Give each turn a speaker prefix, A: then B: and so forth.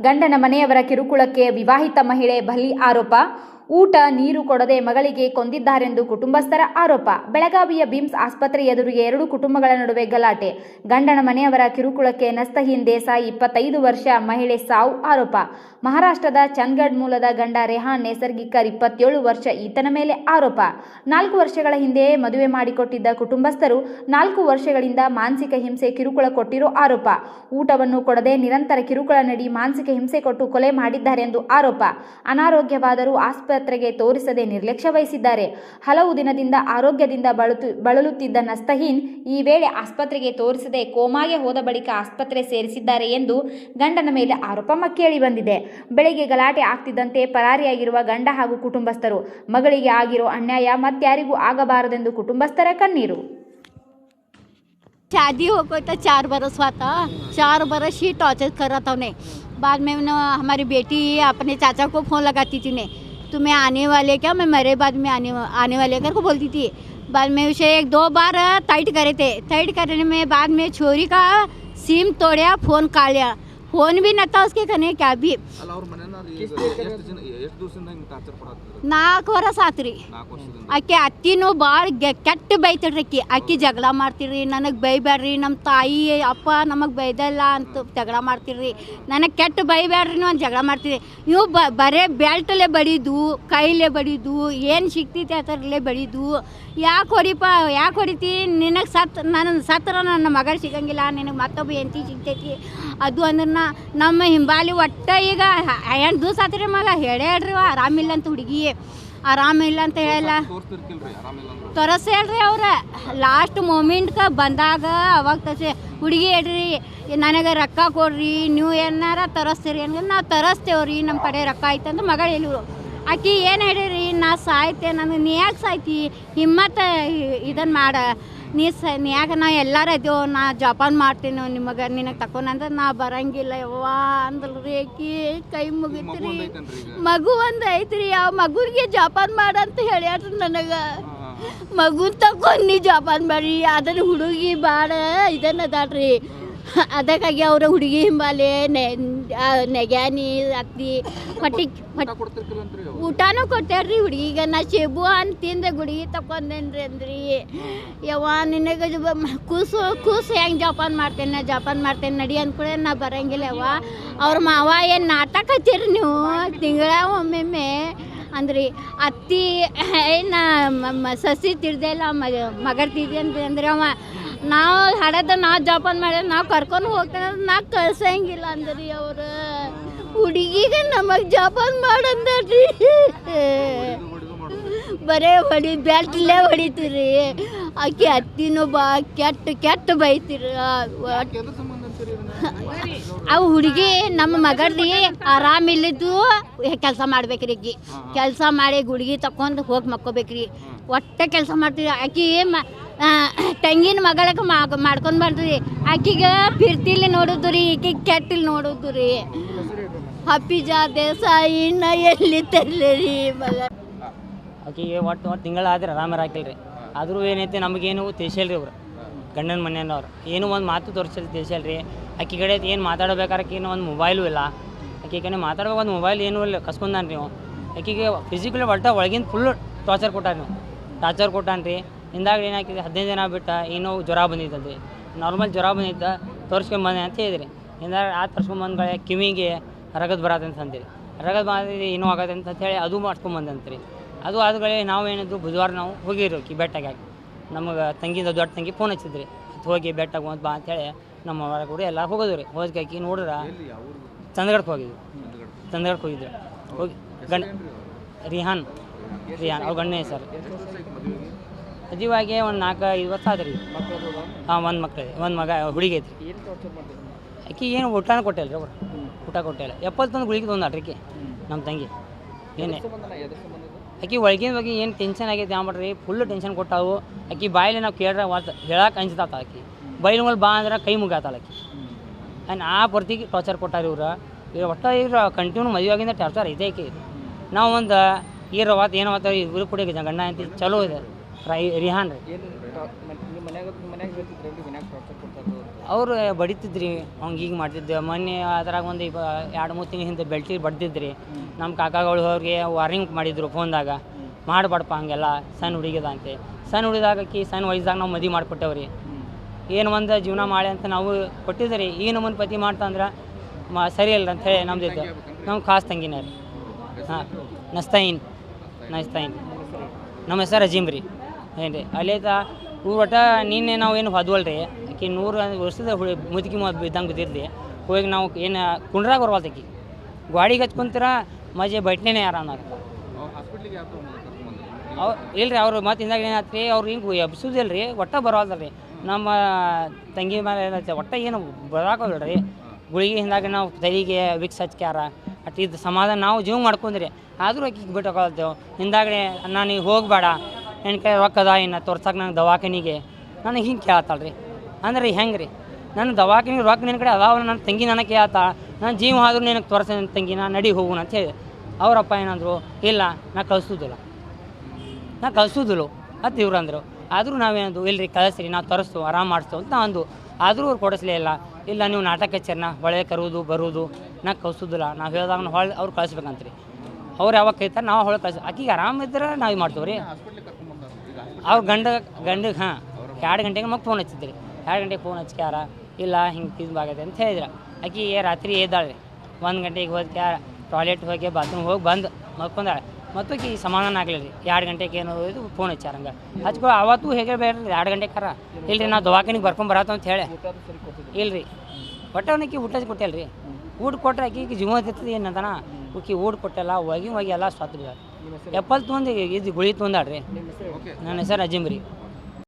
A: ಗಂಡನ ಮನೆಯವರ ಕಿರುಕುಳಕ್ಕೆ ವಿವಾಹಿತ ಮಹಿಳೆ ಬಲಿ ಆರೋಪ. ಊಟ ನೀರು ಕೊಡದೆ ಮಗಳಿಗೆ ಕೊಂದಿದ್ದಾರೆಂದು ಕುಟುಂಬಸ್ಥರ ಆರೋಪ. ಬೆಳಗಾವಿಯ ಬಿಮ್ಸ್ ಆಸ್ಪತ್ರೆ ಎದುರಿಗೆ ಎರಡು ಕುಟುಂಬಗಳ ನಡುವೆ ಗಲಾಟೆ. ಗಂಡನ ಮನೆಯವರ ಕಿರುಕುಳಕ್ಕೆ ನಸ್ತಹೀನ್ ದೇಸಾಯಿ 25 ವರ್ಷ ಮಹಿಳೆ ಸಾವು ಆರೋಪ. ಮಹಾರಾಷ್ಟ್ರದ ಚಂದಗಡ್ ಮೂಲದ ಗಂಡ ರೆಹಾನ್ ನೈಸರ್ಗಿಕರ್ 27 ವರ್ಷ ಈತನ ಮೇಲೆ ಆರೋಪ. 4 ವರ್ಷಗಳ ಹಿಂದೆಯೇ ಮದುವೆ ಮಾಡಿಕೊಟ್ಟಿದ್ದ ಕುಟುಂಬಸ್ಥರು 4 ವರ್ಷಗಳಿಂದ ಮಾನಸಿಕ ಹಿಂಸೆ ಕಿರುಕುಳ ಕೊಟ್ಟಿರೋ ಆರೋಪ. ಊಟವನ್ನು ಕೊಡದೆ ನಿರಂತರ ಕಿರುಕುಳ ನೀಡಿ ಮಾನಸಿಕ ಹಿಂಸೆ ಕೊಟ್ಟು ಕೊಲೆ ಮಾಡಿದ್ದಾರೆಂದು ಆರೋಪ. ಅನಾರೋಗ್ಯವಾದರೂ ಆಸ್ಪತ್ರೆಗೆ ತೋರಿಸದೆ ನಿರ್ಲಕ್ಷ್ಯ ವಹಿಸಿದ್ದಾರೆ. ಹಲವು ದಿನದಿಂದ ಆರೋಗ್ಯದಿಂದ ಬಳಲುತ್ತಿದ್ದ ನಸ್ತಹೀನ್ ಈ ವೇಳೆ ಆಸ್ಪತ್ರೆಗೆ ತೋರಿಸದೆ ಕೋಮಾಗೆ ಹೋದ ಬಳಿಕ ಆಸ್ಪತ್ರೆ ಸೇರಿಸಿದ್ದಾರೆ ಎಂದು ಗಂಡನ ಮೇಲೆ ಆರೋಪ ಕೇಳಿ ಬಂದಿದೆ. ಬೆಳಗ್ಗೆ ಗಲಾಟೆ ಆಗ್ತಿದ್ದಂತೆ ಪರಾರಿಯಾಗಿರುವ ಗಂಡ ಹಾಗೂ ಕುಟುಂಬಸ್ಥರು. ಮಗಳಿಗೆ ಆಗಿರೋ ಅನ್ಯಾಯ ಮತ್ಯಾರಿಗೂ ಆಗಬಾರದೆಂದು ಕುಟುಂಬಸ್ಥರ ಕಣ್ಣೀರು.
B: शादी होकर तो 4 बरस हुआ था। 4 बरस ही टॉर्चर कर रहा था उन्हें। बाद में हमारी बेटी अपने चाचा को फ़ोन लगाती थी ने, तुम्हें आने वाले क्या, मैं मेरे बाद में आने वाले कर को बोलती थी। बाद में उसे 1-2 बार टाइट करे थे। टाइट करने में बाद में छोरी का सिम तोड़ा, फ़ोन काट लिया। फ़ोन भी न था उसके कने क्या भी। 4 ವರ್ಷ ಆತ್ರಿ. ಆಕೆ ಅತ್ತಿನೂ ಭಾಳ ಕೆಟ್ಟ ಬೈತಿಡ್ರಿ. ಆಕಿ ಜಗಳ ಮಾಡ್ತಿರ್ರಿ, ನನಗೆ ಬೈಬೇಡ್ರಿ, ನಮ್ಮ ತಾಯಿ ಅಪ್ಪ ನಮಗೆ ಬೈದಲ್ಲ ಅಂತ ಜಗಳ ಮಾಡ್ತಿರ್ರಿ. ನನಗೆ ಕೆಟ್ಟ ಬೈಬೇಡ್ರಿ ನೀವು ಅಂತ ಜಗಳ ಮಾಡ್ತೀರಿ. ಇವು ಬರೇ ಬೆಲ್ಟಲ್ಲೇ ಬಡಿದು, ಕೈಲೇ ಬಡಿದು, ಏನು ಸಿಕ್ತೈತಿ ಅದರಲ್ಲೇ ಬಡಿದು. ಯಾಕೆ ಹೊಡಿಪ, ಯಾಕೆ ಹೊಡಿತಿ, ನಿನಗೆ ನನ್ನ ಸತ್ರ ನನ್ನ ಮಗಳು ಸಿಗಂಗಿಲ್ಲ, ನಿನಗೆ ಮತ್ತೊಬ್ಬ ಹೆಂಡತಿ ಸಿಗ್ತೈತಿ ಅದು ಅಂದ್ರೆ ನಮ್ಮ ಹಿಂಬಾಲಿ ಒಟ್ಟು ಈಗ 8 ದಿವಸ ಆತ್ರಿ ಮಗ ಹೇಳ್ರಿ ಆರಾಮಿಲ್ಲ ಅಂತ. ಹುಡುಗಿ ಆರಾಮಿಲ್ಲ ಅಂತ ಹೇಳಲ್ಲ ತೋರಸ್ ಹೇಳ್ರಿ ಅವ್ರ ಲಾಸ್ಟ್ ಮೂಮೆಂಟ್ಗೆ ಬಂದಾಗ ಅವಾಗ ತೋರಿಸಿ ಹುಡುಗಿ ಹೇಳ್ರಿ ನನಗೆ ರೊಕ್ಕ ಕೊಡ್ರಿ, ನೀವು ಏನಾರ ತರಿಸ್ತೀರಿ ಅಂದ್ರೆ ನಾವು ತರಿಸ್ತೇವ್ರಿ, ನಮ್ಮ ಕಡೆ ರೊಕ್ಕ ಐತಂದ್ರೆ ಮಗಳು ಹೇಳಿದ್ರು. ಆಕಿ ಏನು ಹೇಳಿರಿ, ನಾ ಸಾಯ್ತೆ, ನನಗೆ ನೀ ಯಾಕೆ ಸಾಯ್ತಿ, ಹಿಮ್ಮತ್ತ ಇದನ್ನು ಮಾಡ, ನೀ ಯಾಕೆ ನಾ ಎಲ್ಲಾರು ಇದ್ದೇವೆ, ನಾ ಜಪಾನ್ ಮಾಡ್ತೀನಿ ನಿಮಗೆ, ನಿನಗೆ ತಕೊಂಡ್ರೆ ನಾ ಬರಂಗಿಲ್ಲ ಯವ್ವ ಅಂದಲ್ರಿ. ಆಕಿ ಕೈ ಮುಗಿತ್ರಿ. ಮಗು ಒಂದು ಐತ್ರಿ, ಆ ಮಗುವಿಗೆ ಜಪಾನ್ ಮಾಡಂತ ಹೇಳ್ಯಾಡ್ರಿ ನನಗೆ. ಮಗುನ ತಕೊಂಡು ನೀ ಜಪಾನ್ ಮಾಡ್ರಿ, ಅದನ್ನು ಹುಡುಗಿ ಬಾಡ ಇದನ್ನ ಅದಾಡ್ರಿ. ಅದಕ್ಕಾಗಿ ಅವ್ರ ಹುಡುಗಿ ಹಿಂಬಾಲೆ ನೆಗ್ಯಾನಿ ಅತ್ತಿ ಊಟನೂ ಕೊಟ್ಟಾರ್ರಿ ಹುಡುಗಿಗೆ. ನಾ ಸೇಬು ಅಂತ ತಿಂದೆ ಗುಡಿಗೆ ತಕೊಂಡೇನ್ರಿ ಅಂದ್ರಿ. ಯವ್ವ ನಿನಗೆ ಕೂಸು ಹೆಂಗೆ ಜಪಾನ್ ಮಾಡ್ತೇನೆ ನಡಿ ಅಂದ್ಕೂಡೆ ನಾ ಬರಂಗಿಲ್ಲ ಯವ್ವ. ಅವ್ರ ಮಾವ ಏನು ನಾಟಕ ಹಚ್ಚಿರಿ ನೀವು ತಿಂಗಳ ಒಮ್ಮೆ ಅಂದ್ರಿ. ಅತ್ತಿ ಏನು ಸಸಿ ತಿರ್ದೆಲ್ಲ ಮಗರ್ ತಿದ್ದೆ ಅಂದ್ರೆ ಅವ ನಾವು ಹಡದ ನಾವು ಜಪಾನ್ ಮಾಡಿದ್ರೆ ನಾವು ಕರ್ಕೊಂಡು ಹೋಗ್ತೇನೆ, ನಾ ಕಳ್ಸಂಗಿಲ್ಲ ಅಂದ್ರಿ ಅವ್ರು. ಹುಡುಗಿಗೆ ನಮಗೆ ಜಪಾನ್ ಮಾಡಂದ್ರಿ. ಬರೇ ಬೆಲ್ಟ್ಲೇ ಹೊಡಿತೀರಿ. ಆಕೆ ಅತ್ತಿನೂ ಕೆಟ್ಟ ಬೈತೀರಿ. ಅವು ಹುಡುಗಿ ನಮ್ಮ ಮಗಳ್ರಿ ಆರಾಮಿಲ್ಲದ್ದು ಕೆಲಸ ಮಾಡ್ಬೇಕ್ರಿ. ಆಕಿ ಕೆಲಸ ಮಾಡಿ ಹುಡುಗಿ ತಕೊಂಡು ಹೋಗಿ ಮಕ್ಕೋಬೇಕ್ರಿ. ಒಟ್ಟೆ ಕೆಲಸ ಮಾಡ್ತೀರಿ. ಆಕಿ ತಂಗಿನ ಮಗಳಿಗೆ ಮಾಡ್ಕೊಂಡು ಬರ್ರಿ. ಆಕಿಗೆ ಪಿರ್ತಿಲಿ ನೋಡೋದು ರೀ, ಈಕಿಗೆ ಕೆಟ್ಟಿಲ್ಲಿ ನೋಡೋದು ರೀ. ಹಪ್ಪಿಜಾ ದೇಸಾಯಿ ಎಲ್ಲಿ ತರ್ಲಿ ಮಗ.
C: ಆಕಿಗೆ ಒಟ್ಟು ತಿಂಗಳಾದ್ರೆ ಆರಾಮಾರ ಹಾಕಿಲ್ರಿ. ಆದರೂ ಏನೈತೆ ನಮಗೇನು ತಿಳಿಸಲ್ರಿ ಅವ್ರು, ಗಂಡನ ಮನೆಯವ್ರು ಏನೂ ಒಂದು ಮಾತು ತೋರಿಸಲ್ ತಿಳಿಸಲ್ರಿ. ಆಕಿ ಕಡೆ ಏನು ಮಾತಾಡಬೇಕಾರೆ ಏನು ಒಂದು ಮೊಬೈಲು ಇಲ್ಲ. ಆಕೆ ಕಡೆ ಮಾತಾಡ್ಬೇಕು ಒಂದು ಮೊಬೈಲ್ ಏನೂ ಇಲ್ಲ, ಕಸ್ಕೊಂಡಾನ್ರಿ ನೀವು. ಆಕಿಗೆ ಫಿಸಿಕಲಿ ಒಳಗಿಂದ ಫುಲ್ ಟಾರ್ಚರ್ ಕೊಟ್ಟಾನ್ರಿ. ಹಿಂದಾಗ ಏನಾಕಿದೆ 15 ದಿನ ಬಿಟ್ಟು ಏನೋ ಜ್ವರ ಬಂದಿದ್ದಲ್ರಿ, ನಾರ್ಮಲ್ ಜ್ವರ ಬಂದಿದ್ದ, ತೋರಿಸ್ಕೊಂಬಂದೆ ಅಂತ ಹೇಳಿದ್ರಿ. ಹಿಂದಾಗ ತೋರಿಸ್ಕೊಂಬಂದ್ಗಳೇ ಕಿವಿಗೆ ರಗದ್ ಬರತ್ತಂತ ಅಂತೀರಿ. ರಗದ್ ಬಂದಿದ್ದು ಏನೂ ಆಗತ್ತೆ ಅಂತ ಹೇಳಿ ಅದು ಮಾಡ್ಕೊಂಬಂದಂತ್ರಿ. ಅದು ಆದಗಳೇ ನಾವು ಏನಿದ್ದು ಬುಧವಾರ ನಾವು ಹೋಗಿರೋಕಿ ಬೆಟ್ಟಾಗಿ. ನಮಗೆ ತಂಗಿದ ದೊಡ್ಡ ತಂಗಿ ಫೋನ್ ಹಚ್ಚಿದ್ರಿ, ಅದು ಹೋಗಿ ಬೆಟ್ಟಾಗ ಒಂದು ಬಾ ಅಂತೇಳಿ ನಮ್ಮ ಹೊರ ಕೂಡ ಎಲ್ಲ ಹೋಗೋದು ರೀ. ಹೋಗಿ ನೋಡ್ರೆ ಚಂದಗಡ್ಗೆ ಹೋಗಿದ್ವಿ. ಹೋಗಿ ರಿಹಾನ್ ಅವ್ರ ಗಂಡನೇ ಸರ್. ಮದುವಾಗಿ ಒಂದು 4-5 ವರ್ಷ ಆದ್ರಿ. ಹಾಂ, ಒಂದು ಮಗ ಹುಡುಗಿ ಐತ್ರಿ. ಆಕಿ ಏನು ಊಟನೂ ಕೊಟ್ಟಿಲ್ಲ ರೀ. ಅವ್ರು ಊಟ ಕೊಟ್ಟಿಲ್ಲ. 71 ಗುಳಿಗೆ ತೊಂದಾಟ್ರಿಕಿ ನಮ್ಮ ತಂಗಿ. ಏನೇ ಆಕಿ ಒಳಗಿನ ಬಗ್ಗೆ ಏನು ಟೆನ್ಷನ್ ಆಗೈತೆ ಮಾಡ್ರಿ, ಫುಲ್ಲು ಟೆನ್ಷನ್ ಕೊಟ್ಟಾವು. ಆಕಿ ಬಾಯಲ್ಲಿ ನಾವು ಕೇಳ್ರೆ ಹೇಳಕ್ಕೆ ಅಂಜ್ತಾತ. ಆಕಿ ಬೈಲ್ ಮೇಲೆ ಬಾ ಅಂದ್ರೆ ಕೈ ಮುಗಾತಾಳ ಆಕಿ. ಆ ಪ್ರತಿಗೆ ಟಾರ್ಚರ್ ಕೊಟ್ಟಾರ ಇವ್ರು. ಒಟ್ಟು ಇವ್ರು ಕಂಟಿನ್ಯೂ ಮದುವೆಯಾಗಿಂದ ಟಾರ್ಚರ್ ಇದೆ ಆಕಿ. ನಾವು ಒಂದು ಏನವತ್ತ ಇವ್ರು ಕೂಡ ಗಂಡ ಅಂತ ಚಲೋ ಇದೆ. ರಿಹಾನ್ ರೀ ಅವ್ರು ಬಡಿತಿದ್ರಿ ಅವ್ನಿಗೆ ಈಗ ಮಾಡ್ತಿದ್ದೆ. ಮೊನ್ನೆ ಅದ್ರಾಗ ಒಂದು 2-3 ತಿಂಗಳ ಹಿಂದೆ ಬೆಲ್ಟಿಗೆ ಬಡ್ದಿದ್ರಿ. ನಮ್ಮ ಕಾಕಾಗಳು ಅವ್ರಿಗೆ ವಾರ್ನಿಂಗ್ ಮಾಡಿದ್ರು ಫೋನ್ದಾಗ, ಮಾಡಬಾರ್ದಪ್ಪ ಹಂಗೆಲ್ಲ, ಸಣ್ಣ ಹುಡುಗಿದ ಅಂತೆ. ಸಣ್ಣ ಹುಡುಗಿದಾಗಿ ಸಣ್ಣ ವಯಸ್ಸಾಗ ನಾವು ಮದುವೆ ಮಾಡಿಕೊಟ್ಟೇವ್ರಿ. ಏನು ಒಂದು ಜೀವನ ಮಾಡಿ ಅಂತ ನಾವು ಕೊಟ್ಟಿದ್ರಿ. ಈಗ ನಮ್ಮನ್ನು ಪತಿ ಮಾಡ್ತಂದ್ರೆ ಸರಿ ಅಲ್ಲ ಅಂಥೇಳಿ ನಮ್ದಿದ್ದು. ನಮ್ಮ ಖಾಸ್ ತಂಗಿನ ರೀ. ಹಾಂ, ನಸ್ತೈನ್. ನಮ್ಮ ಹೆಸರು ಅಜೀಮ್ ರೀ. ಏನು ರೀ ಅಲ್ಲೇದ ಒಟ್ಟ ನಿನ್ನೆ ನಾವು ಏನು ಹೊದ್ವಲ್ರಿ. ಆಕಿ 100 ವರ್ಷದ ಮುದುಕಿ ಬಿದ್ದಂಗೆ ಬಿದ್ದಿರ್ಲಿ. ಹೋಗಿ ನಾವು ಏನು ಕುಂಡ್ರಾಗ ಬರ್ವಾಲ್ತಕಿ ಗಾಡಿಗೆ ಹಚ್ಕೊಂತೀರ ಮಜೆ ಬಟ್ನೇನೆ ಯಾರ ಅನ್ನೋರು. ಅವ್ರು ಇಲ್ರಿ, ಅವ್ರು ಮತ್ತೆ ಹಿಂದಾಗ ಏನಾಯ್ತು ರೀ, ಅವ್ರು ಹಿಂಗೆ ಎಬ್ಸೋದಿಲ್ಲ ರೀ, ಒಟ್ಟ ಬರೋಲ್ರಿ. ನಮ್ಮ ತಂಗಿ ಮೇಲೆ ಏನೈತೆ ಒಟ್ಟ ಏನು ಬರಾಕೋಲ್ರಿ. ಗುಳಿಗೆ ಹಿಂದಾಗ ನಾವು ತಲೆಗೆ ವಿಕ್ಸ್ ಹಚ್ಕ್ಯಾರ. ಅಟ್ ಇದು ಸಮಾಧಾನ ನಾವು ಜೀವ ಮಾಡ್ಕೊಂಡ್ರಿ. ಆದರೂ ಆಕಿಗೆ ಬಿಟ್ಟು ಹೋಗಲ್ತೇವೆ. ಹಿಂದಾಗಡೆ ನಾನು ಈಗ ಹೋಗಬೇಡ, ನನ್ನ ಕೈ ರೊಕ್ಕದ ಇನ್ನು ತೋರ್ಸಕ್ಕೆ ನಂಗೆ ದವಾಖಾನಿಗೆ ನನಗೆ ಹಿಂಗೆ ಕೇಳತ್ತಾಳ ರೀ. ಅಂದ್ರೆ ಹೆಂಗೆ ರೀ, ನನ್ನ ದವಾಖಾನಿಗೆ ರೊಕ್ಕ ನಿನ್ನ ಕಡೆ ಅದಾವ, ನನ್ನ ತಂಗಿ ನನಗೆ ಕೇಳ್ತಾ, ನಾನು ಜೀವ ಆದರೂ ನಿನಗೆ ತೋರಿಸ ನನ್ನ ತಂಗಿ, ನಾನು ನಡಿ ಹೋಗೋಣ ಅಂತ ಹೇಳಿ. ಅವರಪ್ಪ ಏನಂದರು, ಇಲ್ಲ ನಾ ಕಳಿಸೋದಿಲ್ಲ ಅಂತ ಇವ್ರು ಅಂದರು. ಆದರೂ ನಾವೇನಂದು ಇಲ್ಲರಿ ಕಳಿಸ್ರಿ, ನಾವು ತರಿಸ್ತು ಆರಾಮ್ ಮಾಡಿಸ್ತು ಅಂತ ಅಂದು. ಆದರೂ ಅವ್ರು ಕೊಡಿಸ್ಲೇ ಇಲ್ಲ ನೀವು ನಾಟಕ ಹಚ್ಚಾರ, ಹೊಳೆ ಕರುವುದು ಬರುವುದು, ನಾ ಕಳಿಸೋದಿಲ್ಲ. ನಾವು ಹೇಳಿದಾಗ ಹೊಳೆ ಅವ್ರು ಕಳಿಸ್ಬೇಕಂತ್ರಿ. ಅವ್ರು ಯಾವಾಗ ಕೈತಾರೆ ನಾವು ಹೊಳೆ ಕಳಿಸ್. ಆಕಿಗೆ ಆರಾಮಿದ್ರೆ ನಾವು ಮಾಡ್ತೀವಿ ರೀ. ಅವ್ರು ಗಂಡಿಗೆ 2 ಗಂಟೆಗೆ ಮಗ ಫೋನ್ ಹಚ್ಚಿದ್ರಿ. 2 ಗಂಟೆಗೆ ಫೋನ್ ಹಚ್ಕ್ಯಾರ, ಇಲ್ಲ ಹಿಂಗೆ ತಿಂದಾಗೈತೆ ಅಂತ ಹೇಳಿದ್ರೆ. ಆಕಿ ರಾತ್ರಿ ಎದ್ದಾಳೆ 1 ಗಂಟೆಗೆ ಹೋದ್ಕ್ಯಾ ಟಾಯ್ಲೆಟ್ ಹೋಗಿ ಬಾತ್ರೂಮ್ ಹೋಗಿ ಬಂದು ಮಲ್ಕೊಂಡಾಳೆ. ಮತ್ತು ಆಕಿ ಸಮಾಧಾನ ಆಗಲಿಲ್ಲ ರೀ. 2 ಗಂಟೆಗೆ ಏನೋ ಇದು ಫೋನ್ ಹಚ್ಚಾರ. ಹಂಗೆ ಹಚ್ಕೊ ಅವತ್ತು ಹೇಗೆ ಬೇಡ 2 ಗಂಟೆಗೆ ಕರ ಇಲ್ರಿ ನಾವು ದವಾಖಾನಿಗೆ ಬರ್ಕೊಂಬರತ್ತ ಅಂತ ಹೇಳಿ. ಇಲ್ರಿ ಒಟ್ಟು ಅವನಿಗೆ ಊಟ ಕೊಟ್ಟಿಲ್ಲ ರೀ. ಊಟ ಕೊಟ್ಟರೆ ಆಕಿಗೆ ಜೀವ ಇರ್ತದೆ ಏನಂತಾನ. ಆಕಿ ಊಟ ಕೊಟ್ಟಿಲ್ಲ, ಹೋಗಿ ಎಲ್ಲ ಸ್ವತ್ತು ಎಪ್ಪಲ್ ತೊಂದು ಇದು ಗುಳಿ ತೊಂದಾಡ್ರಿ. ನನ್ನ ಹೆಸರು ಅಜೀಮ್ ರೀ.